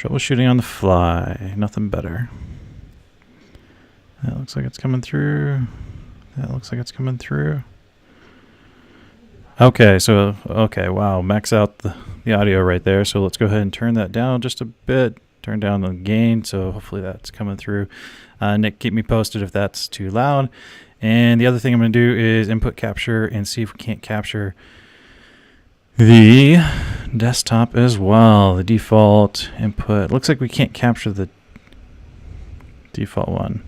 Troubleshooting on the fly. Nothing better. That looks like it's coming through. Okay, wow. Max out the audio right there. So let's go ahead and turn that down just a bit. Turn down the gain. So hopefully that's coming through. Nick, keep me posted if that's too loud. And the other thing I'm going to do is input capture and see if we can't capture the desktop as well. The default input. Looks like we can't capture the default one.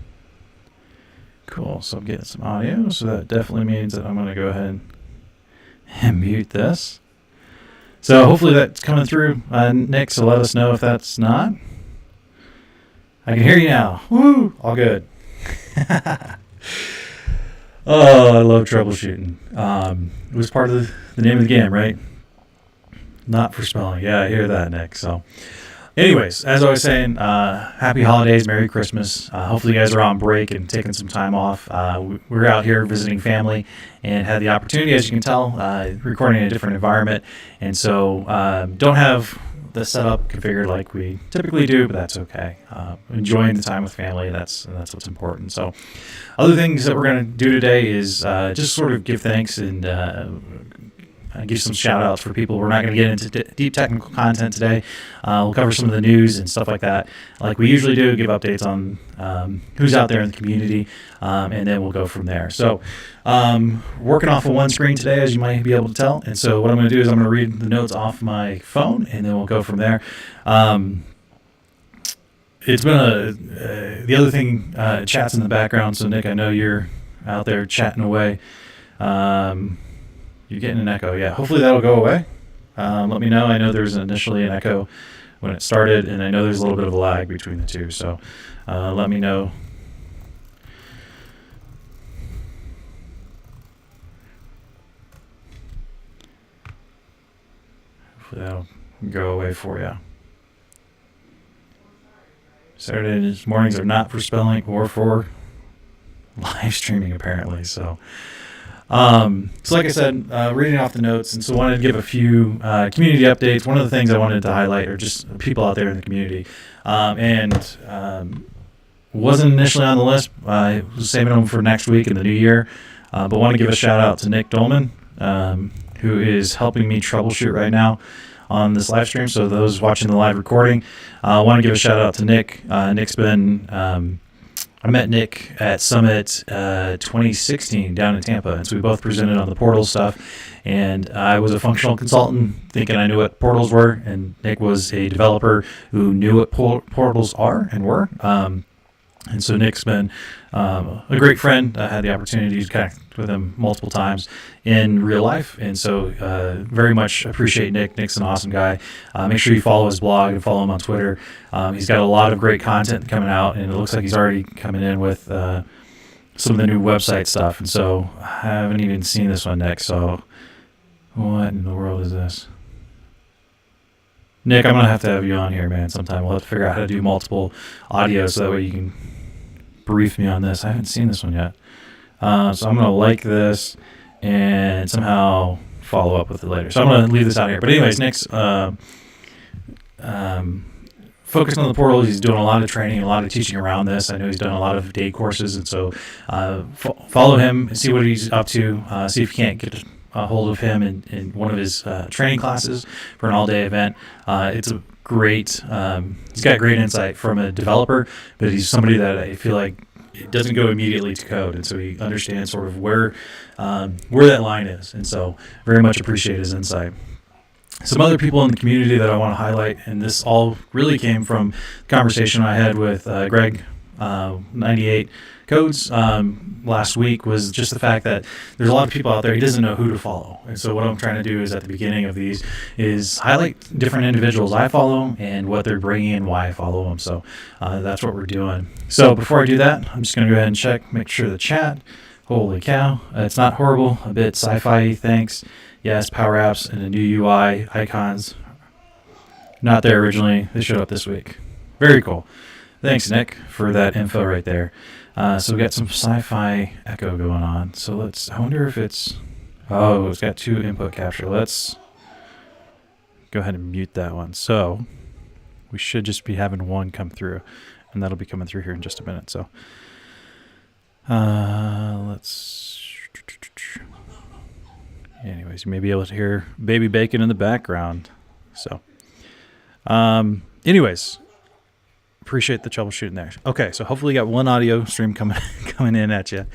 Cool. So I'm getting some audio. So that definitely means that I'm going to go ahead and mute this. So hopefully that's coming through, Nick. So let us know if that's not. I can hear you now. Woo! All good. Oh, I love troubleshooting. It was part of the name of the game, right? Not for spelling. Yeah, I hear that, Nick. So, anyways, as I was saying, happy holidays, Merry Christmas. Hopefully you guys are on break and taking some time off. We're out here visiting family and had the opportunity, as you can tell, recording in a different environment. And so don't have the setup configured like we typically do, but that's okay. Enjoying the time with family, that's what's important. So other things that we're going to do today is just sort of give thanks and give some shout outs for people. We're not going to get into deep technical content today. We'll cover some of the news and stuff like that, like we usually do, give updates on who's out there in the community, and then we'll go from there. So working off of one screen today, as you might be able to tell. And so what I'm going to do is I'm going to read the notes off my phone, and then we'll go from there. It's been the other thing, chats in the background. So Nick, I know you're out there chatting away. You're getting an echo. Yeah, hopefully that'll go away. Let me know. I know there's initially an echo when it started, and I know there's a little bit of a lag between the two. So let me know. Hopefully that'll go away for you. Saturday mornings are not for spelling or for live streaming, apparently. So like I said, reading off the notes, and so wanted to give a few community updates. One of the things I wanted to highlight are just people out there in the community, and wasn't initially on the list. I was saving them for next week in the new year, but want to give a shout out to Nick Doelman, who is helping me troubleshoot right now on this live stream. So those watching the live recording, I want to give a shout out to Nick. Nick's been I met Nick at Summit 2016 down in Tampa, and so we both presented on the portal stuff, and I was a functional consultant thinking I knew what portals were, and Nick was a developer who knew what portals are and were. And so Nick's been a great friend. I had the opportunity to connect with him multiple times in real life, and so very much appreciate Nick. Nick's an awesome guy. Make sure you follow his blog and follow him on Twitter. He's got a lot of great content coming out, and it looks like he's already coming in with some of the new website stuff. And so I haven't even seen this one, Nick. So what in the world is this? Nick, I'm going to have you on here, man, sometime. We'll have to figure out how to do multiple audio so that way you can brief me on this. I haven't seen this one yet. So I'm going to like this and somehow follow up with it later. So I'm going to leave this out here. But anyways, Nick's focused on the portal. He's doing a lot of training, a lot of teaching around this. I know he's done a lot of day courses. And so follow him and see what he's up to. See if you can't get a hold of him in one of his training classes for an all-day event. It's a great, he's got great insight from a developer, but he's somebody that I feel like it doesn't go immediately to code, and so he understands sort of where that line is, and so very much appreciate his insight. Some other people in the community that I want to highlight, and this all really came from the conversation I had with Greg 98 Codes last week, was just the fact that there's a lot of people out there he doesn't know who to follow. And so what I'm trying to do is at the beginning of these is highlight different individuals I follow and what they're bringing and why I follow them. So that's what we're doing. So before I do that, I'm just going to go ahead and check, make sure the chat, holy cow, it's not horrible, a bit sci-fi, thanks. Yes, power apps and a new UI icons. Not there originally, they showed up this week. Very cool. Thanks, Nick, for that info right there. So we got some sci-fi echo going on. So I wonder if it's got 2 input capture. Let's go ahead and mute that one. So we should just be having one come through, and that'll be coming through here in just a minute. So anyways, you may be able to hear baby Bacon in the background. So anyways, appreciate the troubleshooting there. Okay, so hopefully you got one audio stream coming in at you,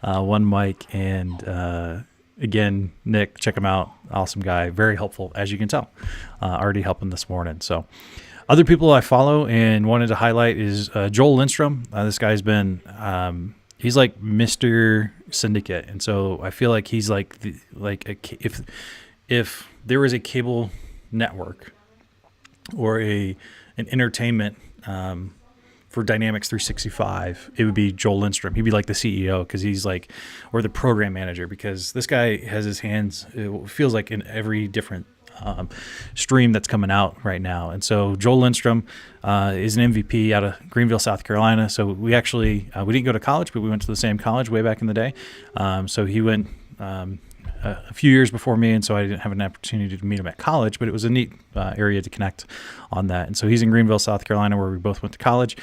one mic, and again, Nick, check him out. Awesome guy, very helpful, as you can tell. Already helping this morning. So other people I follow and wanted to highlight is Joel Lindstrom. This guy's been he's like Mr. Syndicate, and so I feel like he's like if there was a cable network or an entertainment for Dynamics 365, it would be Joel Lindstrom. He'd be like the CEO, because he's like, or the program manager, because this guy has his hands, it feels like, in every different stream that's coming out right now. And so Joel Lindstrom is an MVP out of Greenville, South Carolina. So we actually, we didn't go to college, but we went to the same college way back in the day. So he went a few years before me, and so I didn't have an opportunity to meet him at college, but it was a neat area to connect on that. And so he's in Greenville, South Carolina, where we both went to college.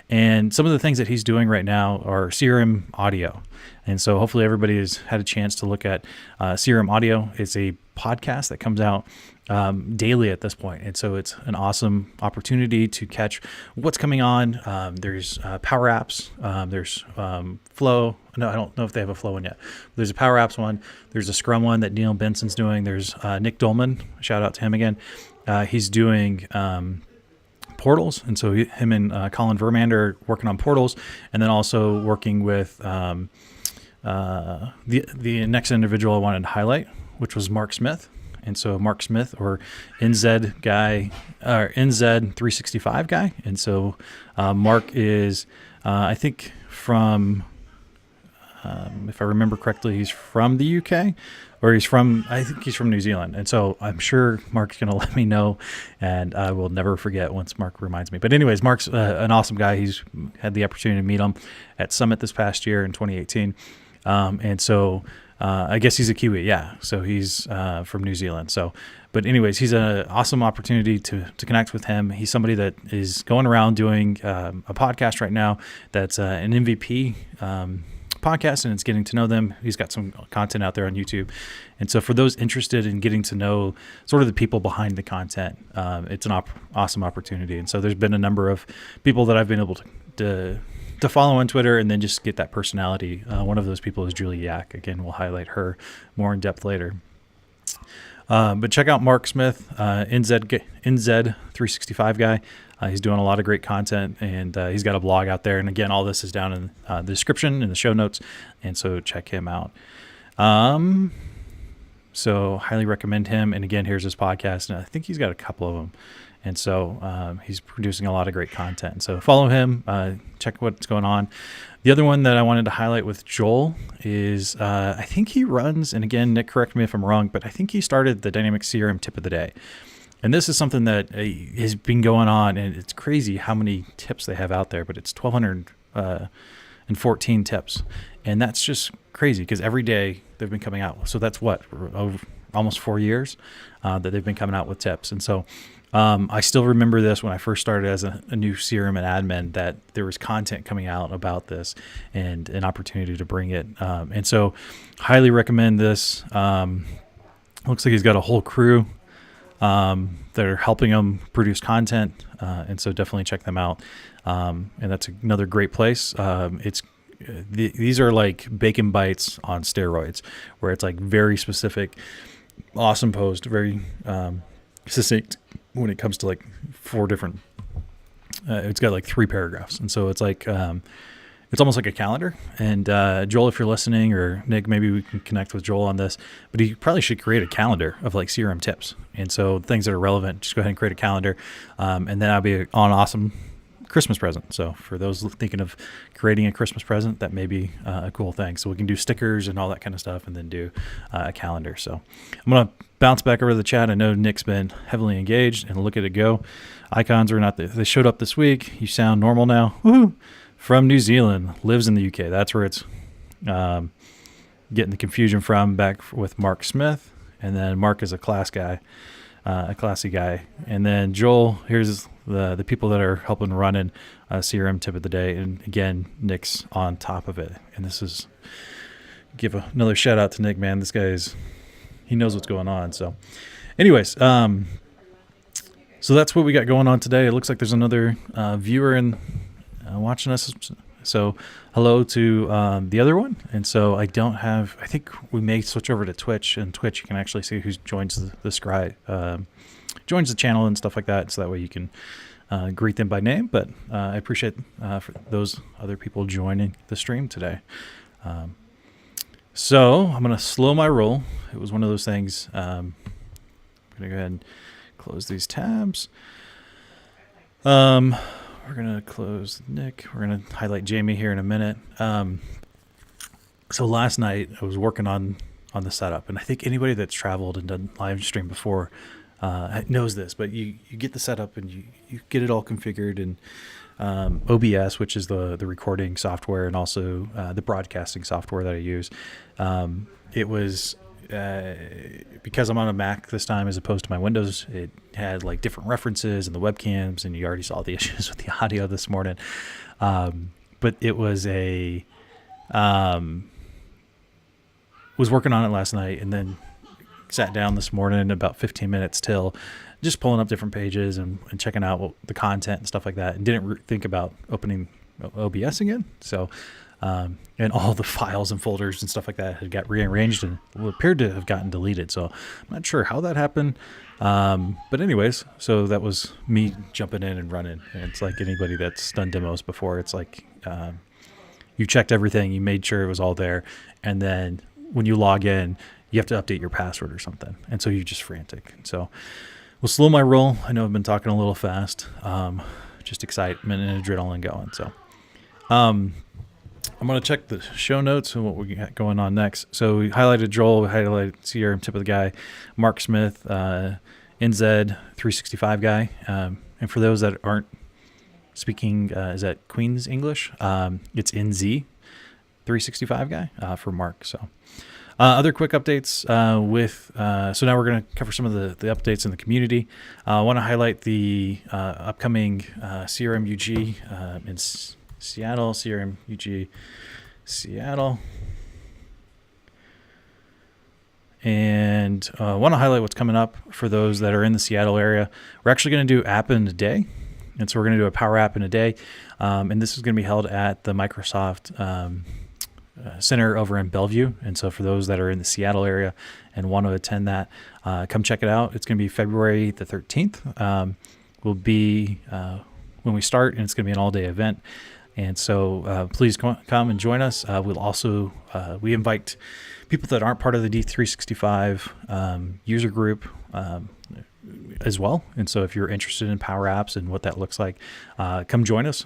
And some of the things that he's doing right now are CRM audio. And so hopefully everybody has had a chance to look at CRM audio. It's a podcast that comes out daily at this point. And so it's an awesome opportunity to catch what's coming on. There's Power Apps. There's Flow. No, I don't know if they have a Flow one yet. There's a Power Apps one. There's a Scrum one that Neil Benson's doing. There's Nick Doelman. Shout out to him again. He's doing portals. And so him and Colin Vermander are working on portals, and then also working with the next individual I wanted to highlight, which was Mark Smith. And so Mark Smith, or NZ guy, or NZ365 guy. And so Mark is, I think from, if I remember correctly, he's from the UK, or I think he's from New Zealand. And so I'm sure Mark's going to let me know, and I will never forget once Mark reminds me. But anyways, Mark's an awesome guy. He's had the opportunity to meet him at Summit this past year in 2018. And so I guess he's a Kiwi, yeah. So he's from New Zealand. So, but anyways, he's an awesome opportunity to connect with him. He's somebody that is going around doing a podcast right now that's an MVP podcast, and it's getting to know them. He's got some content out there on YouTube. And so for those interested in getting to know sort of the people behind the content, it's an awesome opportunity. And so there's been a number of people that I've been able to follow on Twitter and then just get that personality. One of those people is Julie Yak. Again, we'll highlight her more in depth later. But check out Mark Smith, NZ365 guy. He's doing a lot of great content, and he's got a blog out there. And again, all this is down in the description in the show notes, and so check him out. So highly recommend him. And again, here's his podcast, and I think he's got a couple of them. And so he's producing a lot of great content. So follow him, check what's going on. The other one that I wanted to highlight with Joel is I think he runs, and again, Nick, correct me if I'm wrong, but I think he started the Dynamic CRM Tip of the Day. And this is something that has been going on, and it's crazy how many tips they have out there, but it's 1,214 tips. And that's just crazy, because every day they've been coming out. So that's over almost 4 years that they've been coming out with tips. And so I still remember this when I first started as a new CRM and admin, that there was content coming out about this and an opportunity to bring it. And so highly recommend this. Looks like he's got a whole crew that are helping him produce content. And so definitely check them out. And that's another great place. These are like Bacon Bytes on steroids, where it's like very specific, awesome post, very succinct when it comes to like 4 different, it's got like 3 paragraphs. And so it's like, it's almost like a calendar. And Joel, if you're listening, or Nick, maybe we can connect with Joel on this, but he probably should create a calendar of like CRM tips. And so things that are relevant, just go ahead and create a calendar. And then that'll be an awesome Christmas present. So for those thinking of creating a Christmas present, that may be a cool thing. So we can do stickers and all that kind of stuff, and then do a calendar. So I'm going to bounce back over to the chat. I know Nick's been heavily engaged, and look at it go. Icons are not, they showed up this week. You sound normal now. Woohoo! From New Zealand, lives in the UK. That's where it's getting the confusion from, back with Mark Smith. And then Mark is a class guy. a classy guy. And then Joel, here's the people that are helping running CRM tip of the day. And again, Nick's on top of it. And this is, give another shout out to Nick, man. This guy he knows what's going on. So anyways, so that's what we got going on today. It looks like there's another viewer watching us. So hello to the other one. And so I think we may switch over to Twitch, and Twitch you can actually see who joins joins the channel and stuff like that. So that way you can greet them by name. But I appreciate for those other people joining the stream today. So I'm going to slow my roll. It was one of those things. I'm going to go ahead and close these tabs. We're going to close Nick. We're going to highlight Jamie here in a minute. So last night I was working on the setup, and I think anybody that's traveled and done live stream before knows this, but you get the setup and you get it all configured, and OBS, which is the recording software, and also the broadcasting software that I use. It was because I'm on a Mac this time as opposed to my Windows, it had like different references and the webcams, and you already saw the issues with the audio this morning. But it was was working on it last night, and then sat down this morning about 15 minutes till just pulling up different pages and checking out the content and stuff like that, and didn't think about opening OBS again. So and all the files and folders and stuff like that had got rearranged and appeared to have gotten deleted. So I'm not sure how that happened. But anyways, so that was me jumping in and running. And it's like anybody that's done demos before, it's like you checked everything, you made sure it was all there, and then when you log in, you have to update your password or something. And so you're just frantic. So we'll slow my roll. I know I've been talking a little fast. Just excitement and adrenaline going. So I'm going to check the show notes and what we got going on next. So we highlighted Joel, we highlighted CRM tip of the guy, Mark Smith, NZ365 guy. And for those that aren't speaking, is that Queen's English? It's NZ365 guy for Mark. So other quick updates so now we're going to cover some of the updates in the community. I want to highlight the upcoming CRM UG in Seattle, CRM UG Seattle. And I want to highlight what's coming up for those that are in the Seattle area. We're actually going to do app in a day. And so we're going to do a power app in a day. And this is going to be held at the Microsoft Center over in Bellevue. And so for those that are in the Seattle area and want to attend that, come check it out. It's going to be February the 13th. Will be when we start, and it's going to be an all-day event. And so please come and join us. We'll also we invite people that aren't part of the D365 user group as well. And so if you're interested in Power Apps and what that looks like, come join us.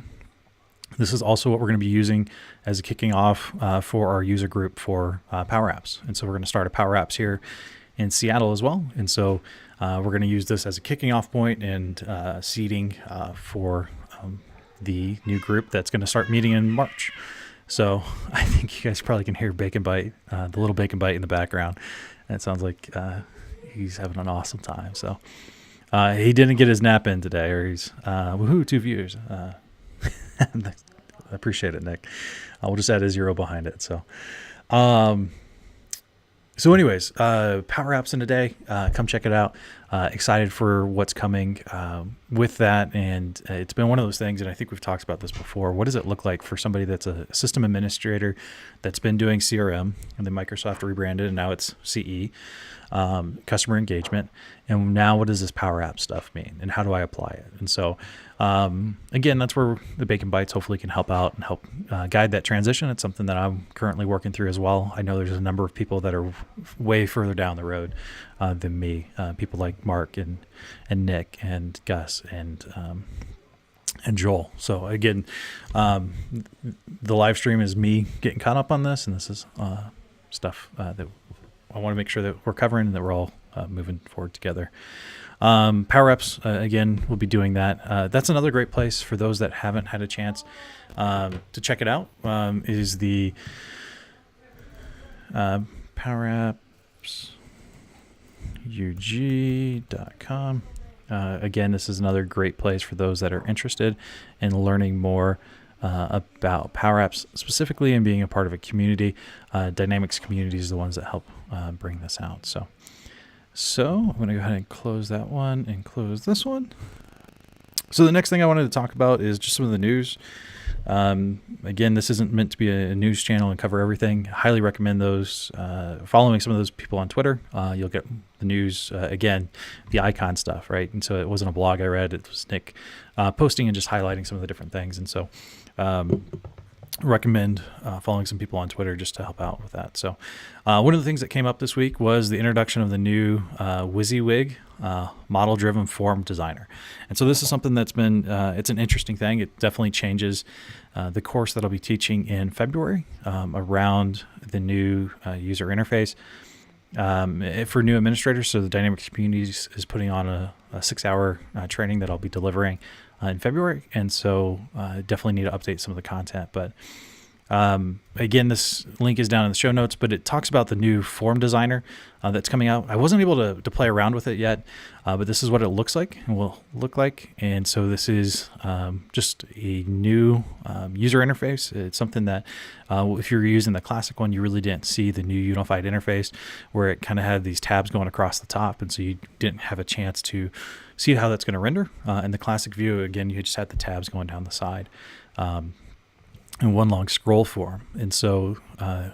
This is also what we're going to be using as a kicking off for our user group for Power Apps. And so we're going to start a Power Apps here in Seattle as well. And so we're going to use this as a kicking off point and seeding for the new group that's going to start meeting in March. So I think you guys probably can hear Bacon Byte, the little Bacon Byte in the background. That sounds like he's having an awesome time. So he didn't get his nap in today, or he's woohoo, 2 views. I appreciate it, Nick. We'll just add a 0 behind it. So anyways, Power Apps in a day. Come check it out. Excited for what's coming with that. And it's been one of those things, and I think we've talked about this before. What does it look like for somebody that's a system administrator that's been doing CRM, and then Microsoft rebranded, and now it's CE, customer engagement. And now what does this Power App stuff mean, and how do I apply it? And so, again, that's where the Bacon Bytes hopefully can help out and help guide that transition. It's something that I'm currently working through as well. I know there's a number of people that are way further down the road than me, people like Mark and Nick and Gus and Joel. So again, the live stream is me getting caught up on this, and this is stuff that I want to make sure that we're covering and that we're all moving forward together. Power Apps, again, we'll be doing that. That's another great place for those that haven't had a chance to check it out, is the Power Apps. ug.com. Again, this is another great place for those that are interested in learning more about Power Apps specifically and being a part of a community. Dynamics community is the ones that help bring this out. So I'm going to go ahead and close that one and close this one. So the next thing I wanted to talk about is just some of the news. Again, this isn't meant to be a news channel and cover everything. I highly recommend those following some of those people on Twitter. You'll get the news, again, the icon stuff, right? And so it wasn't a blog I read. It was Nick posting and just highlighting some of the different things. And so recommend following some people on Twitter just to help out with that. So one of the things that came up this week was the introduction of the new WYSIWYG model-driven form designer. And so this is something that's been, it's an interesting thing. It definitely changes the course that I'll be teaching in February around the new user interface for new administrators. So the Dynamics community is putting on a 6-hour training that I'll be delivering in February. And so definitely need to update some of the content. But again, this link is down in the show notes, but it talks about the new form designer that's coming out. I wasn't able to play around with it yet, but this is what it looks like and will look like. And so this is just a new user interface. It's something that if you're using the classic one, you really didn't see the new unified interface where it kind of had these tabs going across the top. And so you didn't have a chance to see how that's going to render. In the classic view, again, you just had the tabs going down the side. In one long scroll form. And so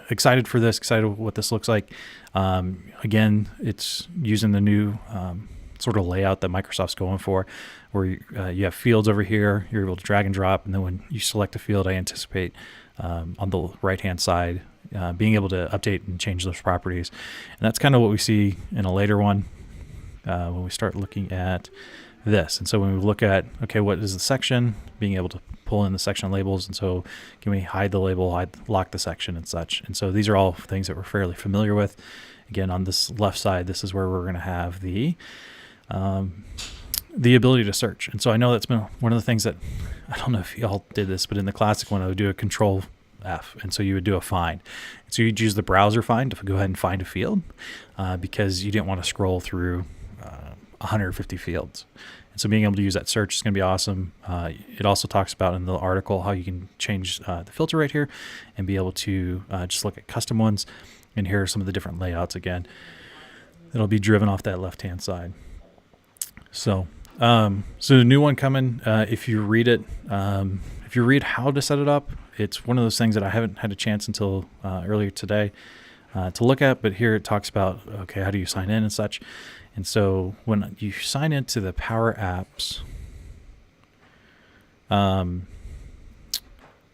excited for this, excited what this looks like. Again, it's using the new sort of layout that Microsoft's going for, where you have fields over here, you're able to drag and drop, and then when you select a field, I anticipate on the right-hand side being able to update and change those properties. And that's kind of what we see in a later one when we start looking at this. And so when we look at, okay, what is the section, being able to pull in the section labels, and so can we hide the label, lock the section and such. And so these are all things that we're fairly familiar with. Again, on this left side, this is where we're going to have the ability to search. And so I know that's been one of the things that, I don't know if y'all did this, but in the classic one, I would do a Control F, and so you would do a find. So you'd use the browser find to go ahead and find a field because you didn't want to scroll through 150 fields. And so being able to use that search is going to be awesome. It also talks about in the article how you can change the filter right here and be able to just look at custom ones. And here are some of the different layouts again. It'll be driven off that left-hand side. So the new one coming, if you read it, if you read how to set it up, it's one of those things that I haven't had a chance until earlier today to look at. But here it talks about, okay, how do you sign in and such. And so when you sign into the Power Apps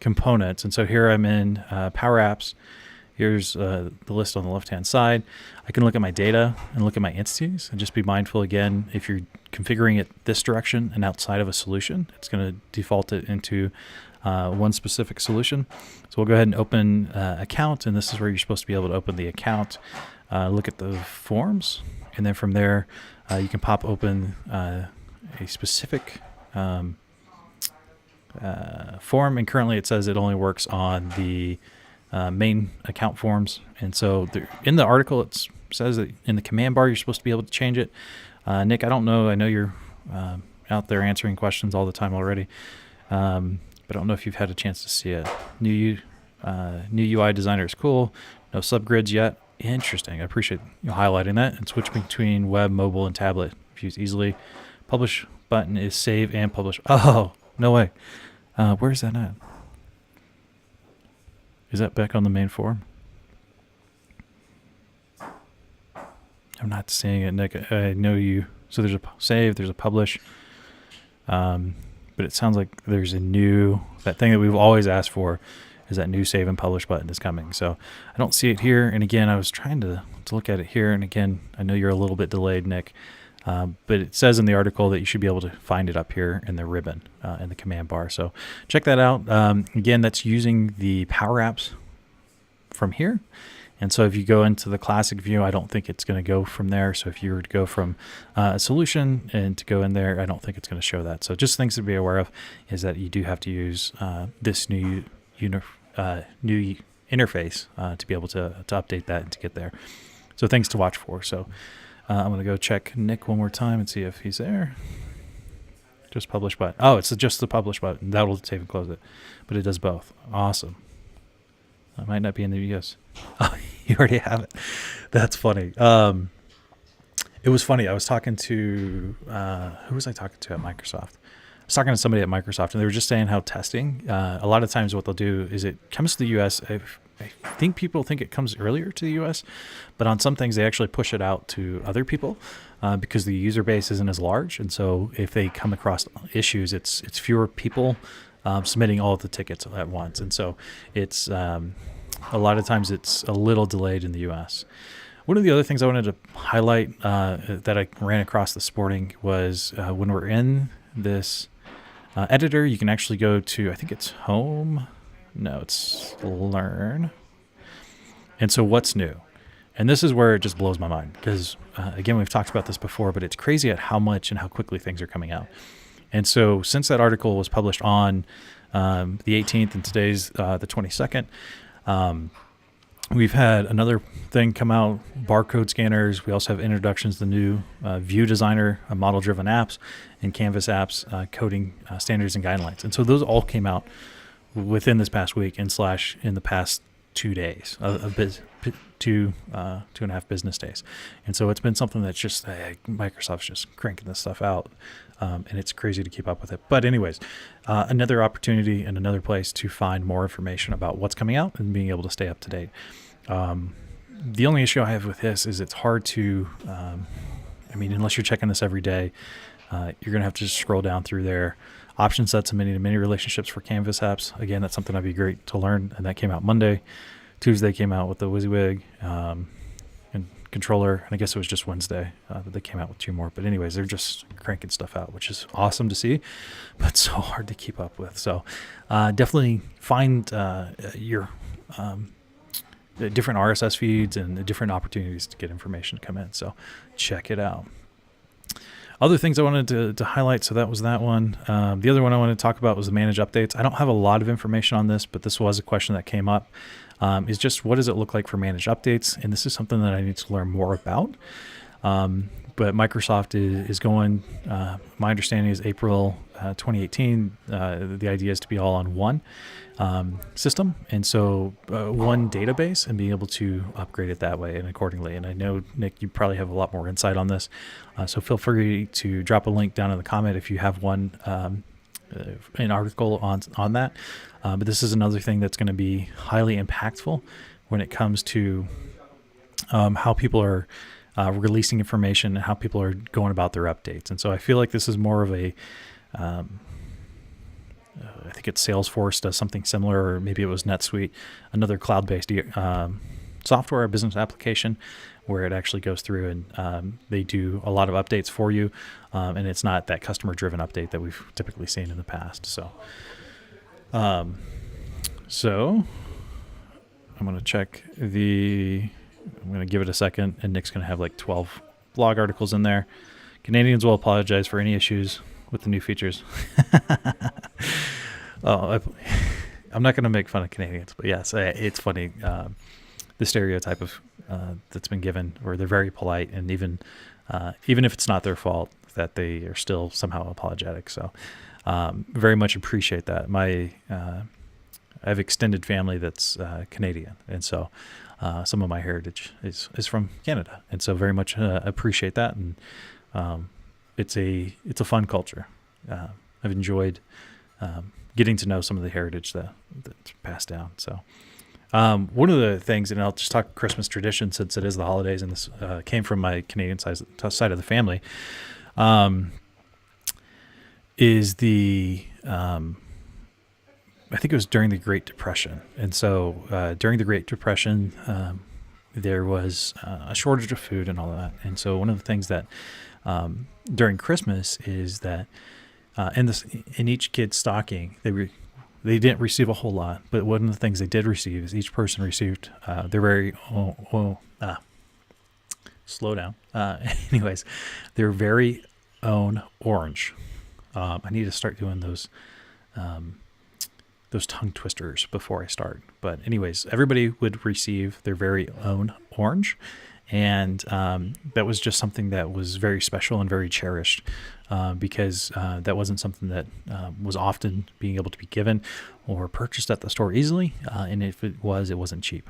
components, and so here I'm in Power Apps. Here's the list on the left-hand side. I can look at my data and look at my entities and just be mindful, again, if you're configuring it this direction and outside of a solution, it's going to default it into one specific solution. So we'll go ahead and open account, and this is where you're supposed to be able to open the account, look at the forms, and then from there you can pop open a specific form, and currently it says it only works on the main account forms. And so in the article it says that in the command bar you're supposed to be able to change it. Nick, I don't know, I know you're out there answering questions all the time already, but I don't know if you've had a chance to see it. New UI designer is cool. No subgrids yet. Interesting. I appreciate you highlighting that. And switch between web, mobile, and tablet. Views easily. Publish button is save and publish. Oh, no way. Where's that at? Is that back on the main form? I'm not seeing it, Nick. I know you. So there's a save, there's a publish. But it sounds like there's a new, that thing that we've always asked for is that new save and publish button is coming. So I don't see it here. And again, I was trying to look at it here. And again, I know you're a little bit delayed, Nick. But it says in the article that you should be able to find it up here in the ribbon in the command bar. So check that out. Again, that's using the Power Apps from here. And so if you go into the classic view, I don't think it's going to go from there. So if you were to go from a solution and to go in there, I don't think it's going to show that. So just things to be aware of is that you do have to use this new interface to be able to update that and to get there. So things to watch for. So I'm going to go check Nick one more time and see if he's there. Just publish button. Oh, it's just the publish button. That'll save and close it. But it does both. Awesome. I might not be in the US. Oh, you already have it. That's funny. It was funny. I was talking to, who was I talking to at Microsoft? I was talking to somebody at Microsoft, and they were just saying how testing, a lot of times what they'll do is it comes to the US. I think people think it comes earlier to the US, but on some things they actually push it out to other people because the user base isn't as large. And so if they come across issues, it's fewer people submitting all of the tickets at once. And so it's a lot of times it's a little delayed in the US. One of the other things I wanted to highlight that I ran across this morning was when we're in this editor, you can actually go to, I think it's home. No, it's learn. And so what's new? And this is where it just blows my mind because, again, we've talked about this before, but it's crazy at how much and how quickly things are coming out. And so since that article was published on the 18th and today's the 22nd, we've had another thing come out, barcode scanners. We also have introductions to the new View Designer, model-driven apps, and Canvas apps, coding standards and guidelines. And so those all came out within this past week in the past 2 days, two and a half business days. And so it's been something that's just, Microsoft's just cranking this stuff out. And it's crazy to keep up with it. But anyways, another opportunity and another place to find more information about what's coming out and being able to stay up to date. The only issue I have with this is it's hard to, unless you're checking this every day, you're going to have to just scroll down through there. Option sets and many relationships for Canvas apps. Again, that's something that'd be great to learn. And that came out Monday. Tuesday came out with the WYSIWYG and controller. And I guess it was just Wednesday that they came out with 2 more. But anyways, they're just cranking stuff out, which is awesome to see, but so hard to keep up with. So definitely find your the different RSS feeds and the different opportunities to get information to come in. So check it out. Other things I wanted to highlight, so that was that one. The other one I wanted to talk about was the manage updates. I don't have a lot of information on this, but this was a question that came up, is just what does it look like for manage updates? And this is something that I need to learn more about. But Microsoft is going, my understanding is April 2018, the idea is to be all on one system. And so one database and being able to upgrade it that way and accordingly. And I know, Nick, you probably have a lot more insight on this. So feel free to drop a link down in the comment if you have an article on that. But this is another thing that's going to be highly impactful when it comes to how people are releasing information and how people are going about their updates. And so I feel like this is more of a, I think it's Salesforce does something similar, or maybe it was NetSuite, another cloud-based software, business application, where it actually goes through and they do a lot of updates for you. And it's not that customer-driven update that we've typically seen in the past. So, I'm going to check I'm going to give it a second, and Nick's going to have like 12 blog articles in there. Canadians will apologize for any issues with the new features. I'm not going to make fun of Canadians, but yes, it's funny. The stereotype of that's been given, where they're very polite, and even if it's not their fault, that they are still somehow apologetic. So very much appreciate that. I have extended family that's Canadian, and so some of my heritage is from Canada, and so very much appreciate that. And it's a fun culture. I've enjoyed getting to know some of the heritage that's passed down. So one of the things, and I'll just talk Christmas tradition since it is the holidays, and this came from my Canadian side of the family, is the I think it was during the Great Depression. And so during the Great Depression, there was a shortage of food and all that. And so one of the things that during Christmas is that in each kid's stocking, they didn't receive a whole lot, but one of the things they did receive is each person received their very slow down. Anyways, their very own orange. I need to start doing those tongue twisters before I start. But anyways, everybody would receive their very own orange, And that was just something that was very special and very cherished because that wasn't something that was often being able to be given or purchased at the store easily. And if it was, it wasn't cheap.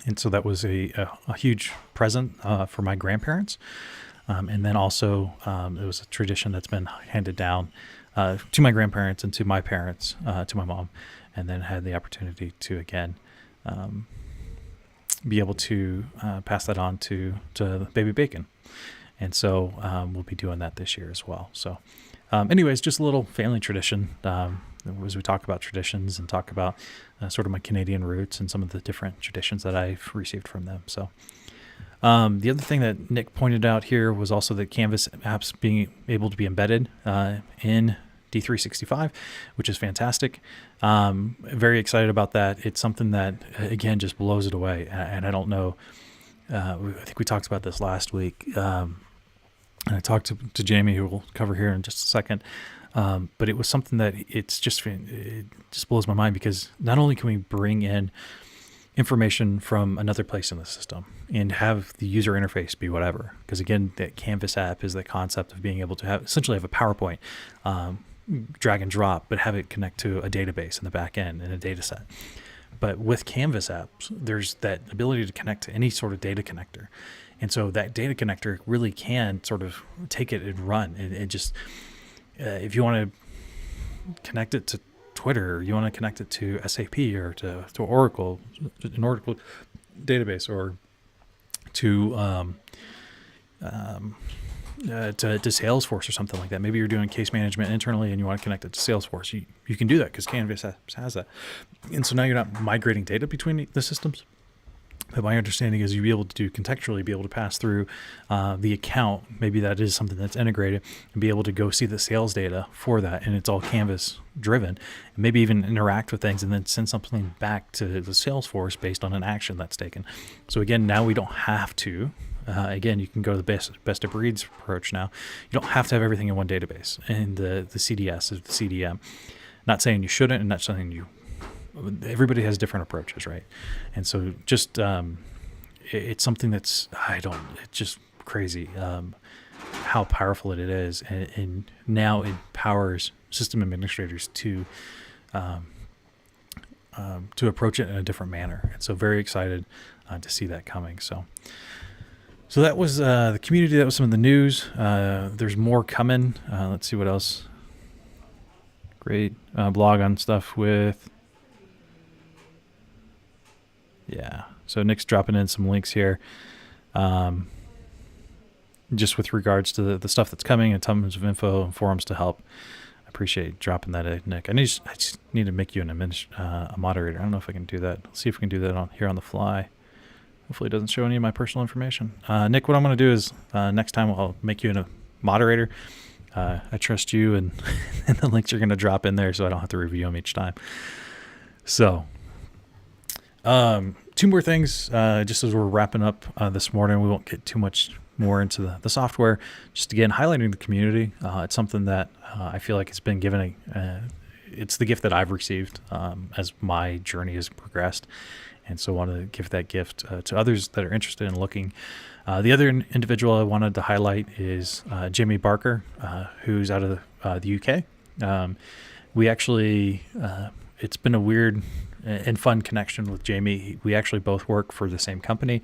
And so that was a huge present for my grandparents. And then also it was a tradition that's been handed down to my grandparents and to my parents, to my mom, and then had the opportunity to, again, be able to pass that on to baby Bacon. And so we'll be doing that this year as well. So anyways, just a little family tradition as we talk about traditions and talk about sort of my Canadian roots and some of the different traditions that I've received from them. So the other thing that Nick pointed out here was also the Canvas apps being able to be embedded in D365, which is fantastic. Very excited about that. It's something that, again, just blows it away. And I don't know, I think we talked about this last week. And I talked to Jamie, who we'll cover here in just a second. But it was something that it just blows my mind, because not only can we bring in information from another place in the system and have the user interface be whatever, because again, that Canvas app is the concept of being able to essentially have a PowerPoint, drag and drop, but have it connect to a database in the back end and a data set. But with Canvas apps, there's that ability to connect to any sort of data connector. And so that data connector really can sort of take it and run. And just, if you want to connect it to Twitter, or you want to connect it to SAP or to Oracle, an Oracle database, or to Salesforce or something like that. Maybe you're doing case management internally and you want to connect it to Salesforce. You can do that because Canvas has that. And so now you're not migrating data between the systems. But my understanding is you'll be able to contextually be able to pass through the account. Maybe that is something that's integrated, and be able to go see the sales data for that. And it's all Canvas driven, and maybe even interact with things and then send something back to the Salesforce based on an action that's taken. So again, now we don't have to, again, you can go to the best of breeds approach now. You don't have to have everything in one database. And the CDS is the CDM. Not saying you shouldn't, and not saying everybody has different approaches, right? And so just it's something that's it's just crazy how powerful it is, and now it powers system administrators to approach it in a different manner. And so very excited to see that coming. So that was the community. That was some of the news. There's more coming. Let's see what else. Great blog on stuff with. Yeah, so Nick's dropping in some links here, just with regards to the stuff that's coming, and tons of info and forums to help. I appreciate dropping that in, Nick. I just need to make you a moderator. I don't know if I can do that. Let's see if we can do that here on the fly. Hopefully it doesn't show any of my personal information. Nick, what I'm going to do is next time I'll make you a moderator. I trust you, and the links are going to drop in there so I don't have to review them each time. So... two more things, just as we're wrapping up this morning. We won't get too much more into the software. Just again, highlighting the community. It's something that I feel like it's been given it's the gift that I've received as my journey has progressed. And so I want to give that gift to others that are interested in looking. The other individual I wanted to highlight is Jamie Barker, who's out of the UK. We actually, it's been a weird and fun connection with Jamie. We actually both work for the same company.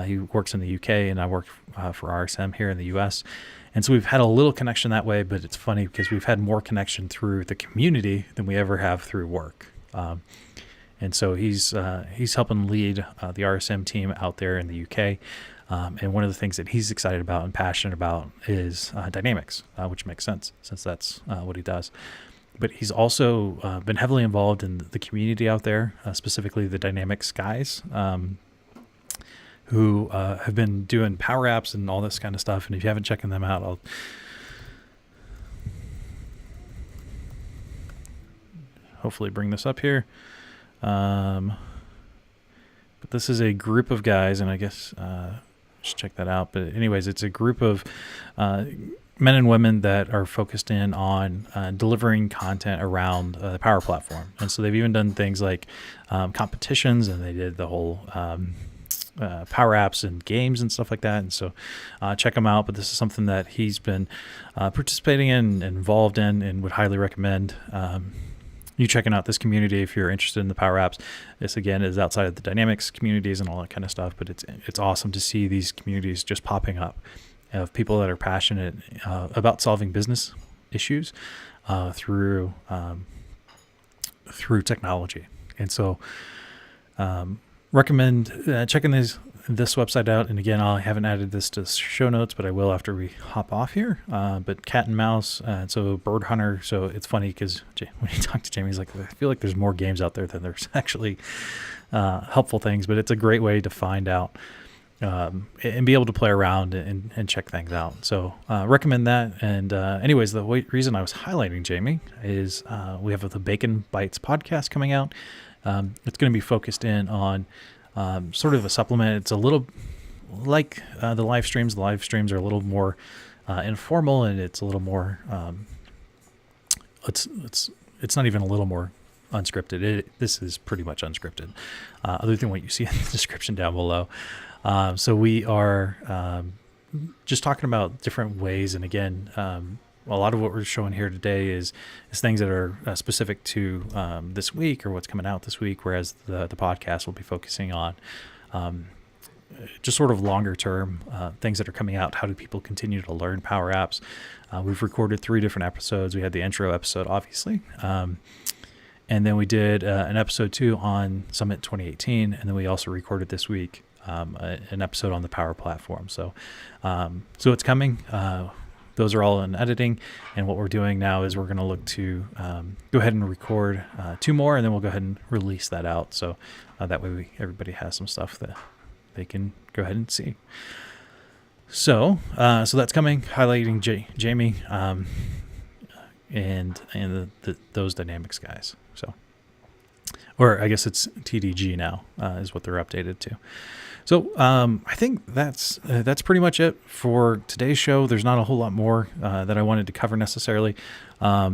He works in the UK and I work for RSM here in the US. And so we've had a little connection that way, but it's funny because we've had more connection through the community than we ever have through work. And so he's helping lead the RSM team out there in the UK. And one of the things that he's excited about and passionate about is Dynamics, which makes sense since that's what he does. But he's also been heavily involved in the community out there, specifically the Dynamics guys, who have been doing Power Apps and all this kind of stuff. And if you haven't checked them out, I'll hopefully bring this up here. But this is a group of guys, and I guess just check that out. But anyways, it's a group of men and women that are focused in on delivering content around the Power Platform. And so they've even done things like competitions, and they did the whole power apps and games and stuff like that. And so check him out. But this is something that he's been participating in and involved in, and would highly recommend you checking out this community if you're interested in the power apps. This, again, is outside of the Dynamics communities and all that kind of stuff, but it's awesome to see these communities just popping up of people that are passionate about solving business issues through technology. And so recommend checking this website out. And again, I haven't added this to show notes, but I will after we hop off here. But cat and mouse, so bird hunter. So it's funny because when you talk to Jamie, he's like, I feel like there's more games out there than there's actually helpful things, but it's a great way to find out and be able to play around and check things out. So recommend that. And anyways, the reason I was highlighting Jamie is we have the Bacon Bytes podcast coming out. It's going to be focused in on sort of a supplement. It's a little like the live streams. The live streams are a little more informal, and it's a little more it's not even a little more unscripted. This is pretty much unscripted, other than what you see in the description down below. So we are just talking about different ways. And again, a lot of what we're showing here today is things that are specific to this week or what's coming out this week, whereas the podcast will be focusing on just sort of longer term things that are coming out. How do people continue to learn Power Apps? We've recorded 3 different episodes. We had the intro episode, obviously. And then we did an episode 2 on Summit 2018. And then we also recorded this week an episode on the Power Platform. So it's coming. Those are all in editing. And what we're doing now is we're going to look to go ahead and record 2 more, and then we'll go ahead and release that out. So that way everybody has some stuff that they can go ahead and see. So that's coming, highlighting Jamie and those Dynamics guys. So, or I guess it's TDG now is what they're updated to. So I think that's pretty much it for today's show. There's not a whole lot more that I wanted to cover necessarily. I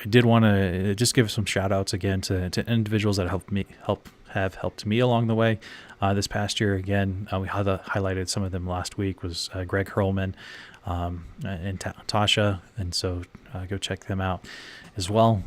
did want to just give some shout outs again to individuals that have helped me along the way this past year. Again, we highlighted some of them last week. Was Greg Hurlman and Tasha, and so go check them out as well.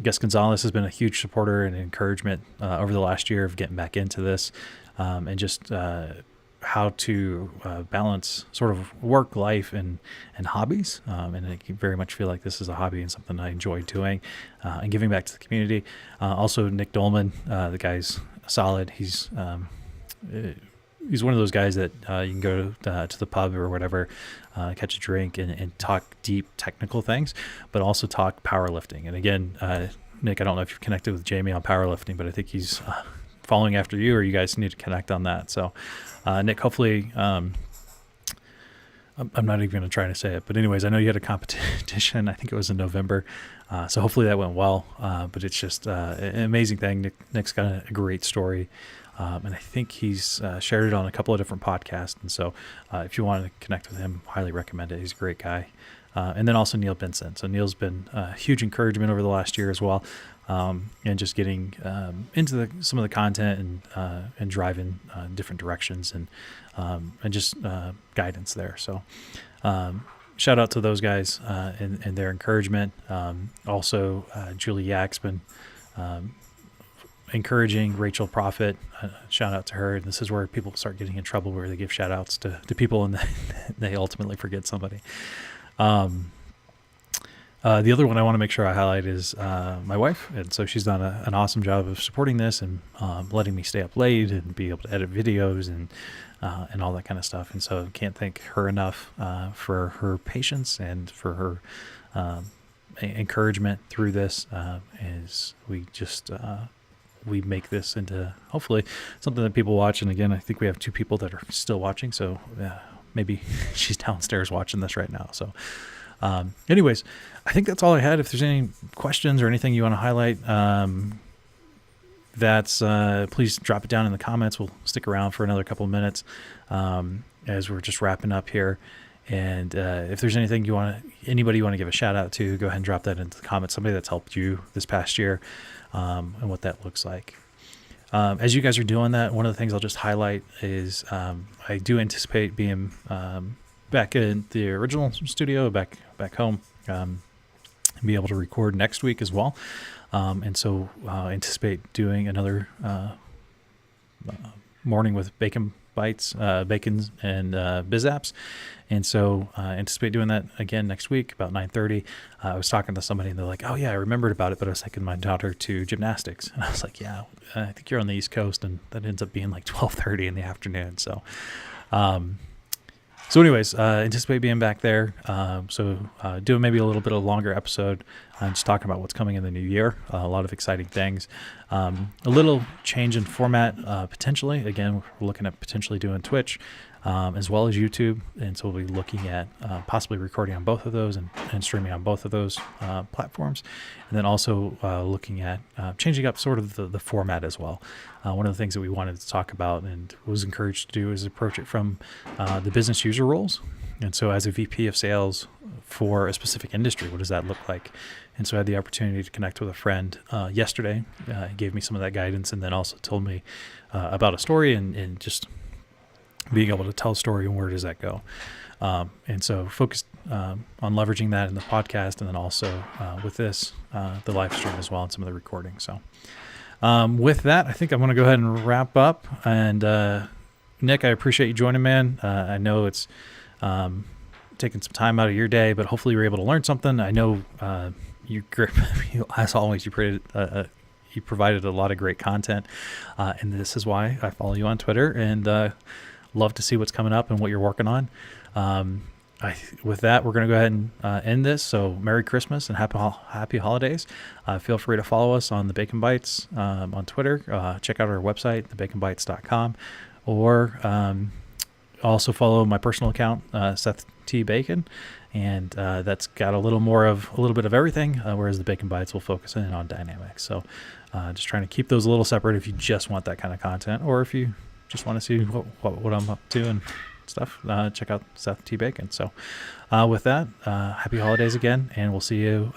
Gus Gonzales has been a huge supporter and encouragement over the last year of getting back into this. And just how to balance sort of work, life, and hobbies. And I very much feel like this is a hobby and something I enjoy doing and giving back to the community. Also, Nick Doelman, the guy's solid. He's one of those guys that you can go to the pub or whatever, catch a drink and talk deep technical things, but also talk powerlifting. And again, Nick, I don't know if you've connected with Jamie on powerlifting, but I think he's following after you, or you guys need to connect on that. So Nick, hopefully I'm not even going to try to say it, but anyways, I know you had a competition. I think it was in November. So hopefully that went well. But it's just an amazing thing. Nick's got a great story. And I think he's shared it on a couple of different podcasts. And so if you want to connect with him, highly recommend it. He's a great guy. And then also Neil Benson. So Neil's been a huge encouragement over the last year as well. And just getting into some of the content and driving different directions and just guidance there. So shout out to those guys and their encouragement. Also, Julie Yak's been encouraging Rachel Prophet. Shout out to her. And this is where people start getting in trouble, where they give shout outs to people and they ultimately forget somebody. The other one I want to make sure I highlight is my wife. And so she's done an awesome job of supporting this and letting me stay up late and be able to edit videos and all that kind of stuff. And so I can't thank her enough for her patience and for her encouragement through this as we just we make this into hopefully something that people watch. And again, I think we have 2 people that are still watching. So maybe she's downstairs watching this right now. So anyways, I think that's all I had. If there's any questions or anything you want to highlight, please drop it down in the comments. We'll stick around for another couple of minutes as we're just wrapping up here. And if there's anything anybody you want to give a shout out to, go ahead and drop that into the comments. Somebody that's helped you this past year and what that looks like. as you guys are doing that, one of the things I'll just highlight is I do anticipate being back in the original studio, back home, and be able to record next week as well. And so anticipate doing another morning with Bacon Bytes, Bacon and Biz Apps. And so anticipate doing that again next week about 9:30. I was talking to somebody and they're like, oh yeah, I remembered about it, but I was taking my daughter to gymnastics. And I was like, yeah, I think you're on the East Coast, and that ends up being like 12:30 in the afternoon. So anyways, anticipate being back there. Doing maybe a little bit of a longer episode, just talking about what's coming in the new year. A lot of exciting things. A little change in format, potentially. Again, we're looking at potentially doing Twitch, as well as YouTube. And so we'll be looking at possibly recording on both of those and streaming on both of those platforms. And then also looking at changing up sort of the format as well. One of the things that we wanted to talk about and was encouraged to do is approach it from the business user roles. And so as a VP of sales for a specific industry, what does that look like? And so I had the opportunity to connect with a friend yesterday. He gave me some of that guidance, and then also told me about a story and just being able to tell a story and where does that go. And so focused on leveraging that in the podcast, and then also with this, the live stream as well, and some of the recording. So with that, I think I'm going to go ahead and wrap up. And Nick, I appreciate you joining, man. I know it's taking some time out of your day, but hopefully you're able to learn something. I know you as always, you provided a lot of great content, and this is why I follow you on Twitter, and love to see what's coming up and what you're working on. With that, we're going to go ahead and end this. So Merry Christmas and happy holidays. Feel free to follow us on the Bacon Bytes on Twitter. Check out our website, thebaconbytes.com, or also follow my personal account, Seth T. Bacon, and that's got a little bit of everything, whereas the Bacon Bytes will focus in on dynamics. So just trying to keep those a little separate if you just want that kind of content, or if you just want to see what I'm up to and stuff, check out Seth T. Bacon. So with that, happy holidays again, and we'll see you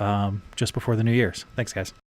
just before the New Year's. Thanks, guys.